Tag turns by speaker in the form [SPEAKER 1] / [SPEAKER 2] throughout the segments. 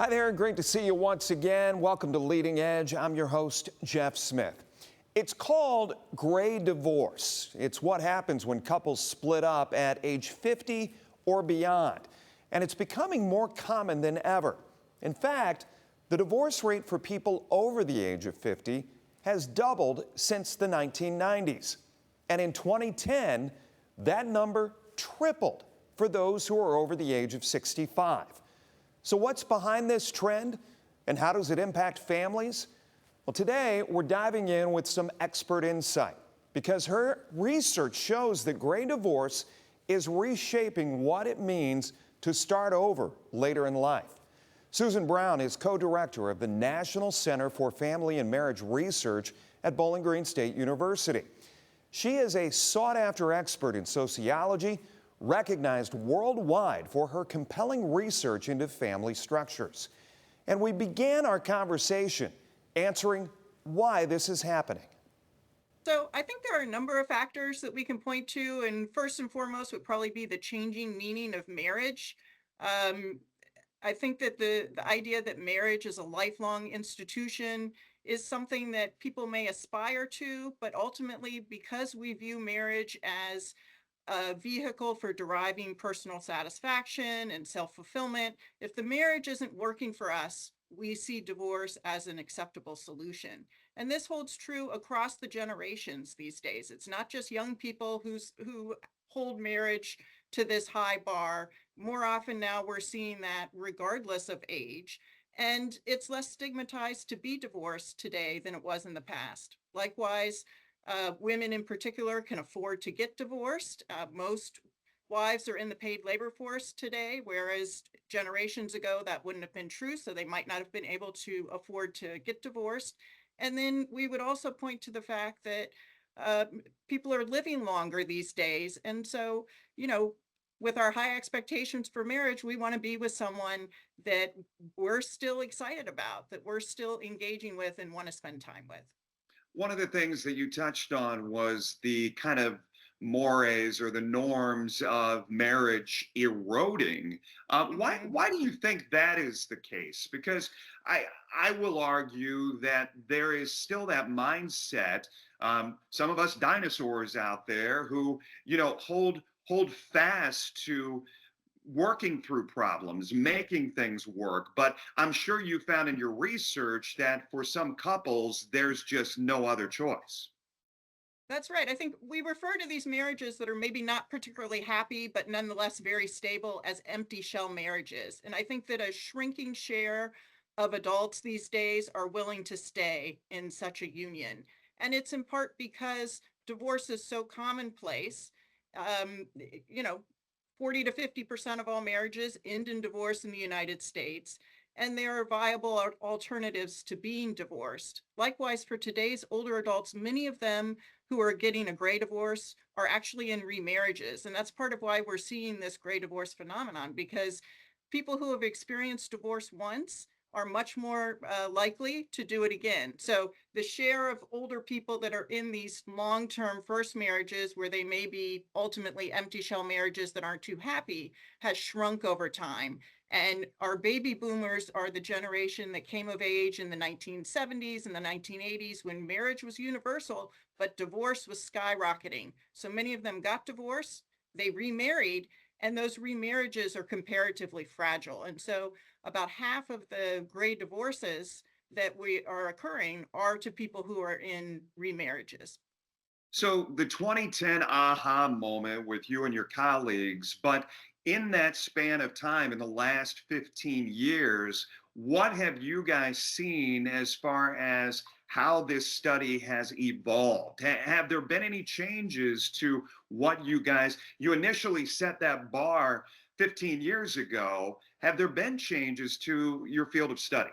[SPEAKER 1] Hi there, great to see you once again. Welcome to Leading Edge. I'm your host, Jeff Smith. It's called gray divorce. It's what happens when couples split up at age 50 or beyond. And it's becoming more common than ever. In fact, the divorce rate for people over the age of 50 has doubled since the 1990s. And in 2010, that number tripled for those who are over the age of 65. So what's behind this trend and how does it impact families? Well, today we're diving in with some expert insight because her research shows that gray divorce is reshaping what it means to start over later in life. Susan Brown is co-director of the National Center for Family and Marriage Research at Bowling Green State University. She is a sought-after expert in sociology, recognized worldwide for her compelling research into family structures. And we began our conversation answering why this is happening.
[SPEAKER 2] So I think there are a number of factors that we can point to, and first and foremost would probably be the changing meaning of marriage. Um, I think that the idea that marriage is a lifelong institution is something that people may aspire to, but ultimately, because we view marriage as a vehicle for deriving personal satisfaction and self-fulfillment, if the marriage isn't working for us, we see divorce as an acceptable solution. And this holds true across the generations these days. It's not just young people who hold marriage to this high bar. More often now we're seeing that regardless of age. And it's less stigmatized to be divorced today than it was in the past. Likewise, women in particular can afford to get divorced. Most wives are in the paid labor force today, whereas generations ago that wouldn't have been true, so they might not have been able to afford to get divorced. And then we would also point to the fact that uh, people are living longer these days. And so, you know, with our high expectations for marriage, we want to be with someone that we're still excited about, that we're still engaging with and want to spend time with.
[SPEAKER 3] One of the things that you touched on was the kind of mores or the norms of marriage eroding. Why
[SPEAKER 2] Mhm.
[SPEAKER 3] why do you think that is the case? Because I will argue that there is still that mindset. Some of us dinosaurs out there who hold fast to working through problems, making things work. But I'm sure you found in your research that for some couples, there's just no other choice.
[SPEAKER 2] That's right. I think we refer to these marriages that are maybe not particularly happy, but nonetheless very stable as empty shell marriages. And I think that a shrinking share of adults these days are willing to stay in such a union. And it's in part because divorce is so commonplace. Um, you know, 40 to 50% of all marriages end in divorce in the United States. And there are viable alternatives to being divorced. Likewise, for today's older adults, many of them who are getting a gray divorce are actually in remarriages. And that's part of why we're seeing this gray divorce phenomenon, because people who have experienced divorce once are much more likely to do it again. So the share of older people that are in these long-term first marriages where they may be ultimately empty shell marriages that aren't too happy has shrunk over time. And our baby boomers are the generation that came of age in the 1970s and the 1980s when marriage was universal, but divorce was skyrocketing. So many of them got divorced, they remarried, and those remarriages are comparatively fragile. And so about half of the gray divorces that we are occurring are to people who are in remarriages.
[SPEAKER 3] So the 2010 aha moment with you and your colleagues, but in that span of time, in the last 15 years, what have you guys seen as far as how this study has evolved? Have there been any changes to what you initially set that bar 15 years ago? Have there been changes to your field of study?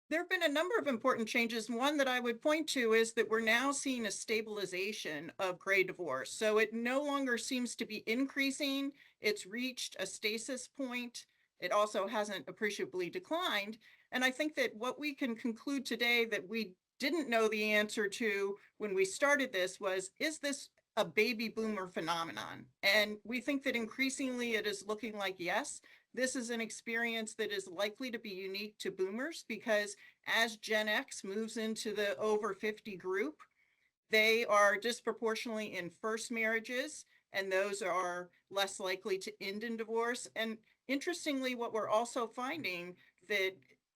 [SPEAKER 2] There have been a number of important changes. One that I would point to is that we're now seeing a stabilization of gray divorce. So it no longer seems to be increasing. It's reached a stasis point. It also hasn't appreciably declined. And I think that what we can conclude today that we didn't know the answer to when we started this was, is this a baby boomer phenomenon? And we think that increasingly it is looking like yes, this is an experience that is likely to be unique to boomers because as Gen X moves into the over 50 group, they are disproportionately in first marriages, and those are less likely to end in divorce. And interestingly, what we're also finding that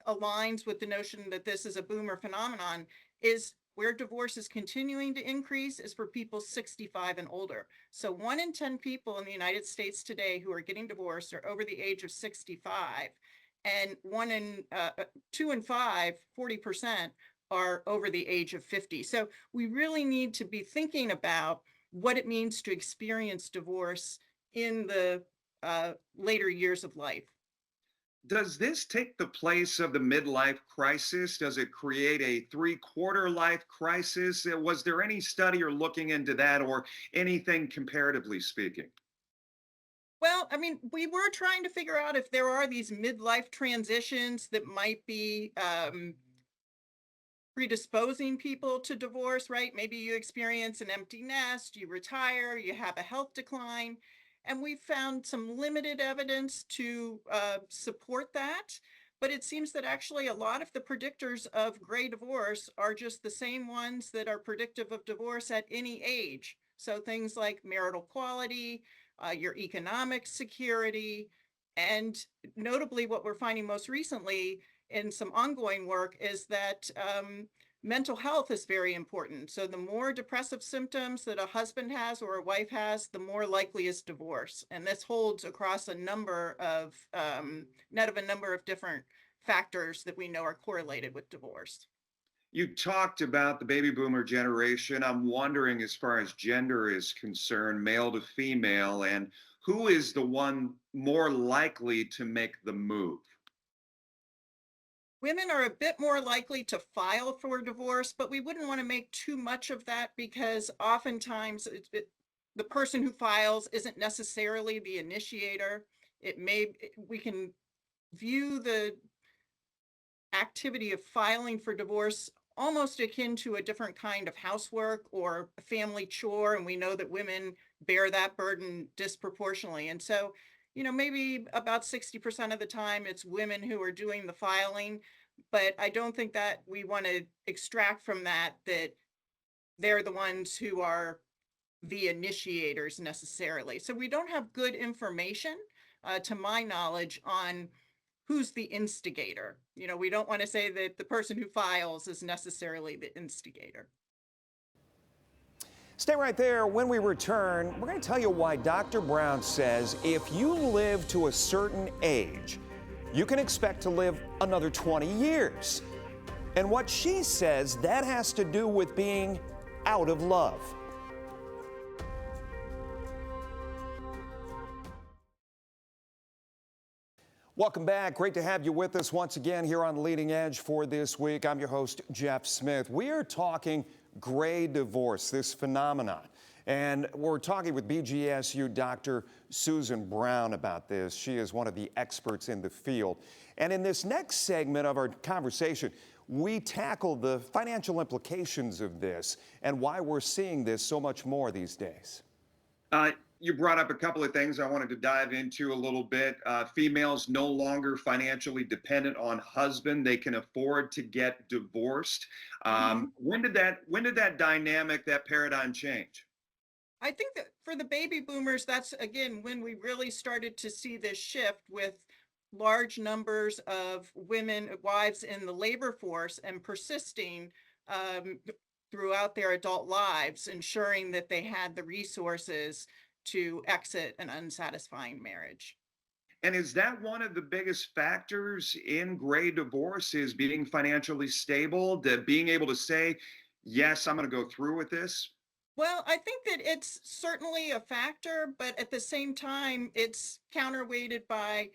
[SPEAKER 2] aligns with the notion that this is a boomer phenomenon is where divorce is continuing to increase is for people 65 and older. So 1 in 10 people in the United States today who are getting divorced are over the age of 65, and 2 in 5, 40%, are over the age of 50. So we really need to be thinking about what it means to experience divorce in the later years of life.
[SPEAKER 3] Does this take the place of the midlife crisis? Does it create a three-quarter life crisis? Was there any study or looking into that or anything comparatively speaking?
[SPEAKER 2] Well, I mean, we were trying to figure out if there are these midlife transitions that might be predisposing people to divorce, right? Maybe you experience an empty nest, you retire, you have a health decline. And we found some limited evidence to support that. But it seems that actually a lot of the predictors of gray divorce are just the same ones that are predictive of divorce at any age. So things like marital quality, your economic security, and notably, what we're finding most recently in some ongoing work is that mental health is very important. So the more depressive symptoms that a husband has or a wife has, the more likely is divorce. And this holds across a number of net of a number of different factors that we know are correlated with divorce.
[SPEAKER 3] You talked about the baby boomer generation. I'm wondering, as far as gender is concerned, male to female, and who is the one more likely to make the move?
[SPEAKER 2] Women are a bit more likely to file for divorce, but we wouldn't want to make too much of that because oftentimes the person who files isn't necessarily the initiator. We can view the activity of filing for divorce almost akin to a different kind of housework or a family chore, and we know that women bear that burden disproportionately. And so, maybe about 60% of the time it's women who are doing the filing, but I don't think that we want to extract from that that they're the ones who are the initiators necessarily. So we don't have good information, to my knowledge, on who's the instigator. We don't want to say that the person who files is necessarily the instigator.
[SPEAKER 1] Stay right there. When we return, we're going to tell you why Dr. Brown says if you live to a certain age, you can expect to live another 20 years. And what she says that has to do with being out of love. Welcome back. Great to have you with us once again here on Leading Edge for this week. I'm your host, Jeff Smith. We are talking gray divorce, this phenomenon. And we're talking with BGSU Dr. Susan Brown about this. She is one of the experts in the field. And in this next segment of our conversation, we tackle the financial implications of this and why we're seeing this so much more these days.
[SPEAKER 3] You brought up a couple of things I wanted to dive into a little bit. Females no longer financially dependent on husband; they can afford to get divorced. When did that dynamic, that paradigm change?
[SPEAKER 2] I think that for the baby boomers, that's again when we really started to see this shift with large numbers of women, wives in the labor force and persisting throughout their adult lives, ensuring that they had the resources to exit an unsatisfying marriage.
[SPEAKER 3] And is that one of the biggest factors in gray divorce, is being financially stable, being able to say, yes, I'm going to go through with this?
[SPEAKER 2] Well, I think that it's certainly a factor, but at the same time, it's counterweighted by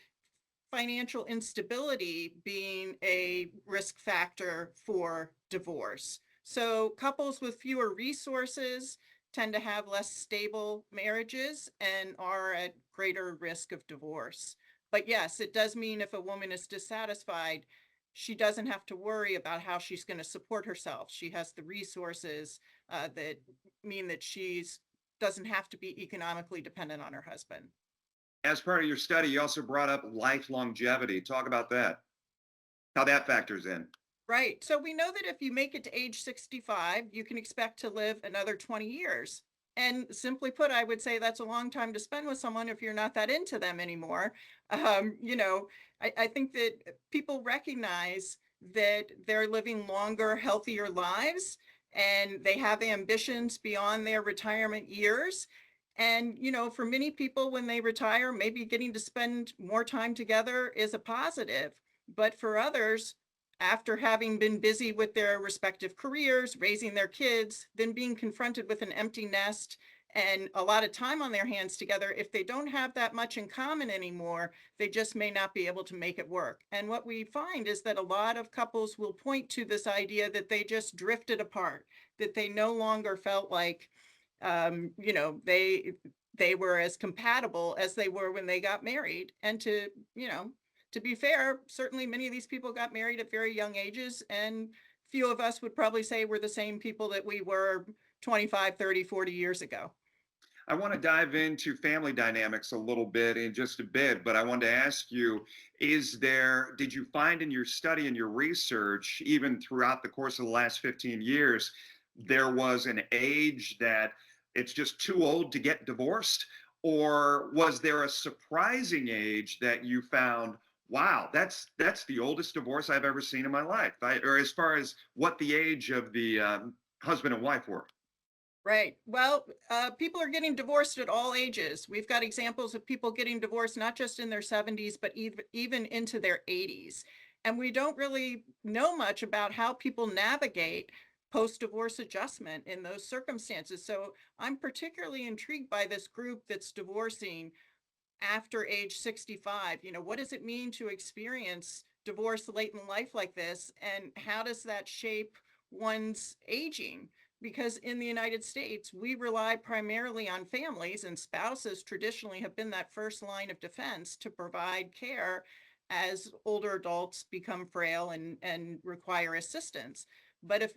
[SPEAKER 2] financial instability being a risk factor for divorce. So couples with fewer resources tend to have less stable marriages and are at greater risk of divorce. But yes, it does mean if a woman is dissatisfied, she doesn't have to worry about how she's going to support herself. She has the resources that mean that she's doesn't have to be economically dependent on her husband.
[SPEAKER 3] as part of your study, you also brought up life longevity. Talk about that, how that factors in.
[SPEAKER 2] Right. So we know that if you make it to age 65, you can expect to live another 20 years. And simply put, I would say that's a long time to spend with someone if you're not that into them anymore. You know, I think that people recognize that they're living longer, healthier lives, and they have ambitions beyond their retirement years. And, you know, for many people, when they retire, maybe getting to spend more time together is a positive. But for others, after having been busy with their respective careers, raising their kids, then being confronted with an empty nest and a lot of time on their hands together, if they don't have that much in common anymore, they just may not be able to make it work. And what we find is that a lot of couples will point to this idea that they just drifted apart, that they no longer felt like, you know, they were as compatible as they were when they got married. And to, you know, to be fair, certainly many of these people got married at very young ages, and few of us would probably say we're the same people that we were 25, 30, 40 years ago.
[SPEAKER 3] I want to dive into family dynamics a little bit in just a bit, but I wanted to ask you, did you find in your study and your research, even throughout the course of the last 15 years, there was an age that it's just too old to get divorced? Or was there a surprising age that you found, wow, that's the oldest divorce I've ever seen in my life? Or as far as what the age of the husband and wife were?
[SPEAKER 2] Right. Well, people are getting divorced at all ages. We've got examples of people getting divorced not just in their 70s, but even into their 80s. And we don't really know much about how people navigate post-divorce adjustment in those circumstances. So I'm particularly intrigued by this group that's divorcing after age 65. You know, what does it mean to experience divorce late in life like this? And how does that shape one's aging? Because in the United States, we rely primarily on families, and spouses traditionally have been that first line of defense to provide care as older adults become frail and require assistance. But if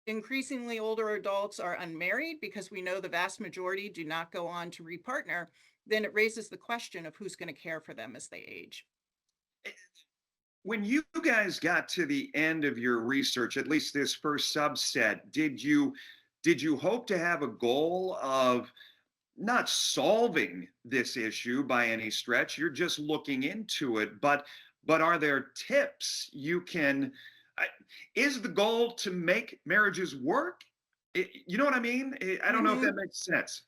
[SPEAKER 2] increasingly older adults are unmarried, because we know the vast majority do not go on to repartner, then it raises the question of who's going to care for them as they age.
[SPEAKER 3] When you guys got to the end of your research, at least this first subset, did you hope to have a goal of not solving this issue by any stretch? You're just looking into it, but are there tips you can? I- Is the goal to make marriages work? You know what I mean? I don't know if that
[SPEAKER 2] Mhm.
[SPEAKER 3] makes sense.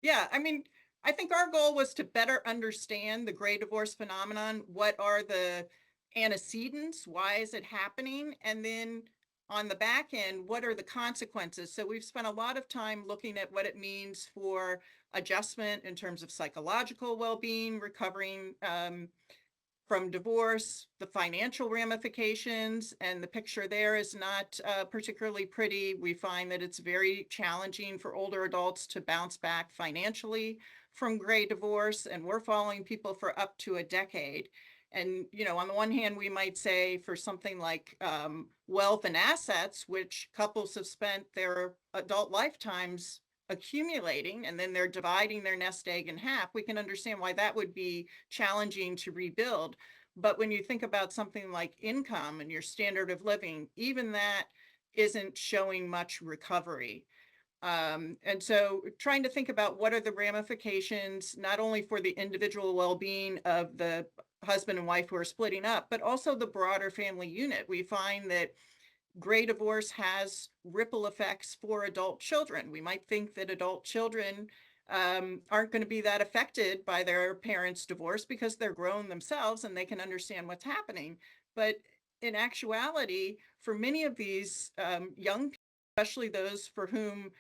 [SPEAKER 2] Yeah, I mean, I think our goal was to better understand the gray divorce phenomenon. What are the antecedents? Why is it happening? And then on the back end, what are the consequences? So we've spent a lot of time looking at what it means for adjustment in terms of psychological well-being, recovering from divorce, the financial ramifications, and the picture there is not particularly pretty. We find that it's very challenging for older adults to bounce back financially from gray divorce, and we're following people for up to a decade. And, you know, on the one hand, we might say for something like wealth and assets, which couples have spent their adult lifetimes accumulating, and then they're dividing their nest egg in half, we can understand why that would be challenging to rebuild. But when you think about something like income and your standard of living, even that isn't showing much recovery. And so trying to think about what are the ramifications, not only for the individual well-being of the husband and wife who are splitting up, but also the broader family unit. We find that gray divorce has ripple effects for adult children. We might think that adult children aren't going to be that affected by their parents' divorce because they're grown themselves and they can understand what's happening. But in actuality, for many of these young people, especially those for whom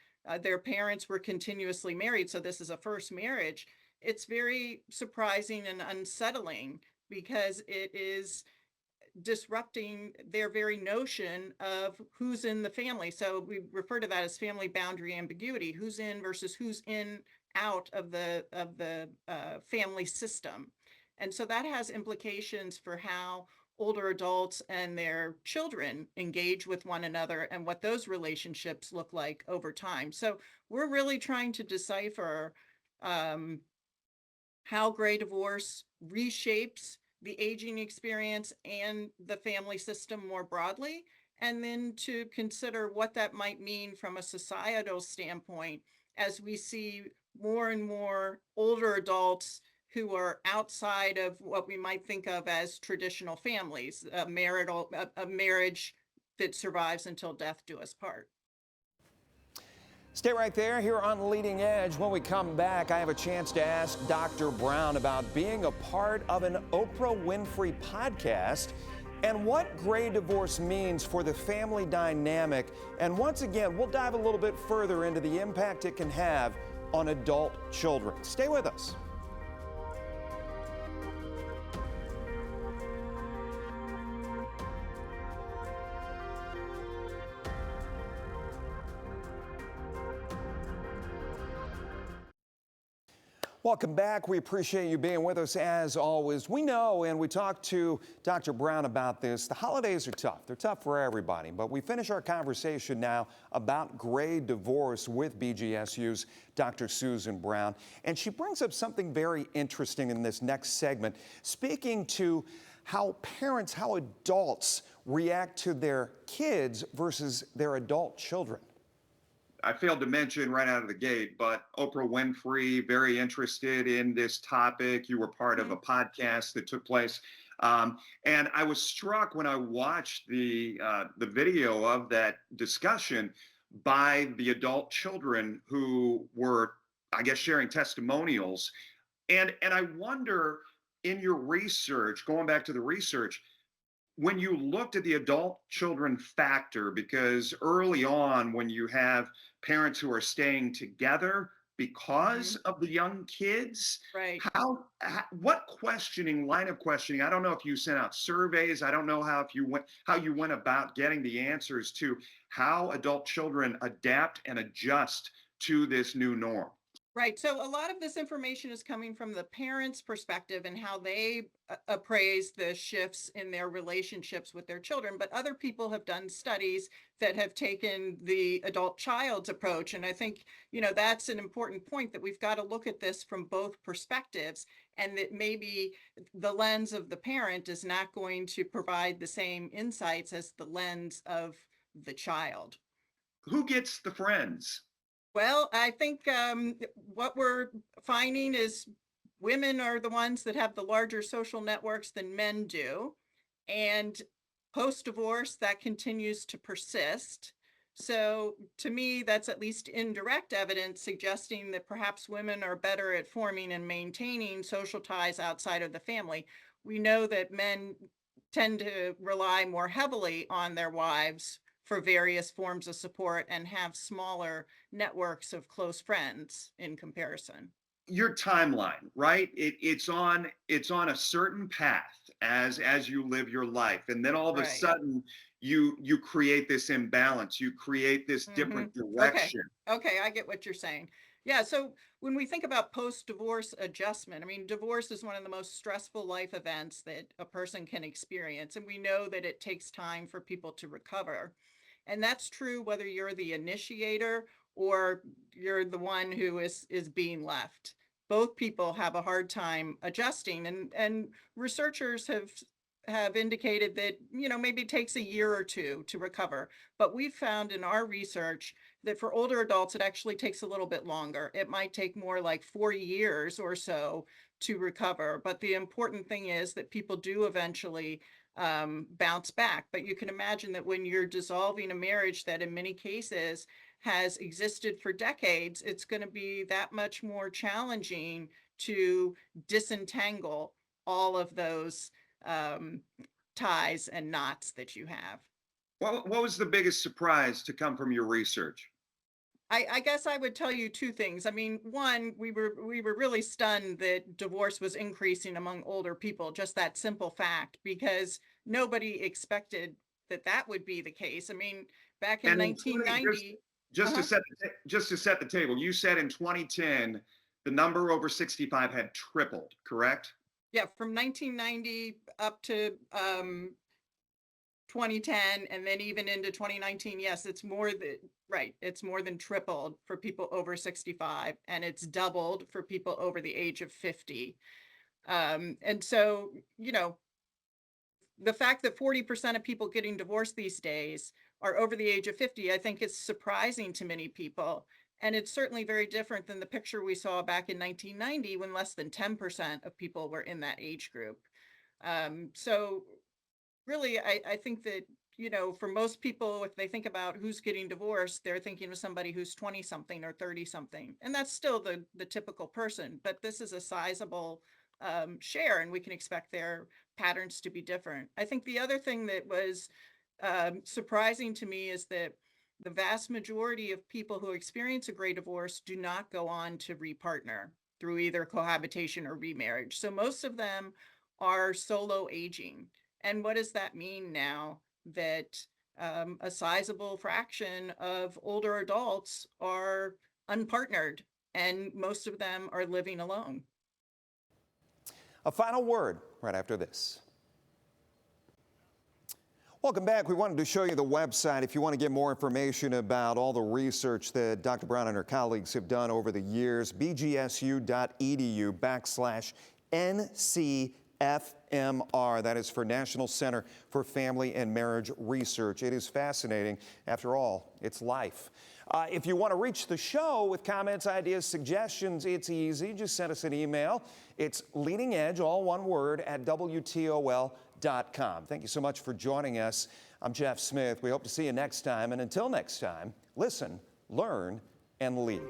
[SPEAKER 2] their parents were continuously married, so this is a first marriage, it's very surprising and unsettling because it is disrupting their very notion of who's in the family. So we refer to that as family boundary ambiguity: who's in versus who's in out of the family system. And so that has implications for how older adults and their children engage with one another and what those relationships look like over time. So we're really trying to decipher um, how gray divorce reshapes the aging experience and the family system more broadly, and then to consider what that might mean from a societal standpoint as we see more and more older adults who are outside of what we might think of as traditional families, a marriage that survives until death do us part.
[SPEAKER 1] Stay right there here on Leading Edge. When we come back, I have a chance to ask Dr. Brown about being a part of an Oprah Winfrey podcast and what gray divorce means for the family dynamic. And once again, we'll dive a little bit further into the impact it can have on adult children. Stay with us. Welcome back. We appreciate you being with us as always. We know, and we talked to Dr. Brown about this, the holidays are tough. They're tough for everybody, but we finish our conversation now about gray divorce with BGSU's Dr. Susan Brown. And she brings up something very interesting in this next segment, speaking to how parents, how adults react to their kids versus their adult children.
[SPEAKER 3] I failed to mention right out of the gate, but Oprah Winfrey, very interested in this topic. You were part of a podcast that took place. And I was struck when I watched the video of that discussion by the adult children who were, I guess, sharing testimonials. And I wonder, in your research, going back to the research, when you looked at the adult children factor, because early on, when you have parents who are staying together because of the young kids,
[SPEAKER 2] Right.
[SPEAKER 3] what line of questioning? I don't know if you sent out surveys. I don't know how you went about getting the answers to how adult children adapt and adjust to this new norm.
[SPEAKER 2] Right. So a lot of this information is coming from the parents' perspective and how they appraise the shifts in their relationships with their children. But other people have done studies that have taken the adult child's approach. And I think, that's an important point, that we've got to look at this from both perspectives, and that maybe the lens of the parent is not going to provide the same insights as the lens of the child.
[SPEAKER 3] Who gets the friends?
[SPEAKER 2] Well, I think what we're finding is women are the ones that have the larger social networks than men do. And post-divorce, that continues to persist. So to me, that's at least indirect evidence suggesting that perhaps women are better at forming and maintaining social ties outside of the family. We know that men tend to rely more heavily on their wives for various forms of support and have smaller networks of close friends in comparison.
[SPEAKER 3] Your timeline, right? It's on a certain path as you live your life, and then all of a
[SPEAKER 2] Right.
[SPEAKER 3] sudden you create this imbalance. You create this different
[SPEAKER 2] Okay.
[SPEAKER 3] direction.
[SPEAKER 2] Okay, I get what you're saying. Yeah, so when we think about post-divorce adjustment, I mean, divorce is one of the most stressful life events that a person can experience, and we know that it takes time for people to recover. And that's true whether you're the initiator or you're the one who is being left. Both people have a hard time adjusting, and researchers have indicated that, maybe it takes a year or two to recover. But we've found in our research that for older adults, it actually takes a little bit longer. It might take more like 4 years or so to recover. But the important thing is that people do eventually bounce back. But you can imagine that when you're dissolving a marriage that in many cases has existed for decades, it's going to be that much more challenging to disentangle all of those ties and knots that you have.
[SPEAKER 3] What was the biggest surprise to come from your research?
[SPEAKER 2] I guess I would tell you two things. I mean, one, we were really stunned that divorce was increasing among older people, just that simple fact, because nobody expected that would be the case. I mean, back in
[SPEAKER 3] And including
[SPEAKER 2] 1990, uh-huh,
[SPEAKER 3] just to set the table, you said in 2010 the number over 65 had tripled, correct?
[SPEAKER 2] yeah, from 1990 up to 2010 and then even into 2019, yes, it's more than right. It's more than tripled for people over 65, and it's doubled for people over the age of 50. And so, the fact that 40% of people getting divorced these days are over the age of 50, I think is surprising to many people. And it's certainly very different than the picture we saw back in 1990 when less than 10% of people were in that age group. So really, I think that, for most people, if they think about who's getting divorced, they're thinking of somebody who's 20 something or 30 something. And that's still the typical person, but this is a sizable share, and we can expect their patterns to be different. I think the other thing that was surprising to me is that the vast majority of people who experience a gray divorce do not go on to repartner through either cohabitation or remarriage. So most of them are solo aging. And what does that mean now that a sizable fraction of older adults are unpartnered and most of them are living alone?
[SPEAKER 1] A final word right after this. Welcome back. We wanted to show you the website if you want to get more information about all the research that Dr. Brown and her colleagues have done over the years. bgsu.edu/NCFMR. That is for National Center for Family and Marriage Research. It is fascinating. After all, it's life. If you want to reach the show with comments, ideas, suggestions, it's easy. Just send us an email. It's Leading Edge, all one word, at WTOL.com. Thank you so much for joining us. I'm Jeff Smith. We hope to see you next time. And until next time, listen, learn, and lead.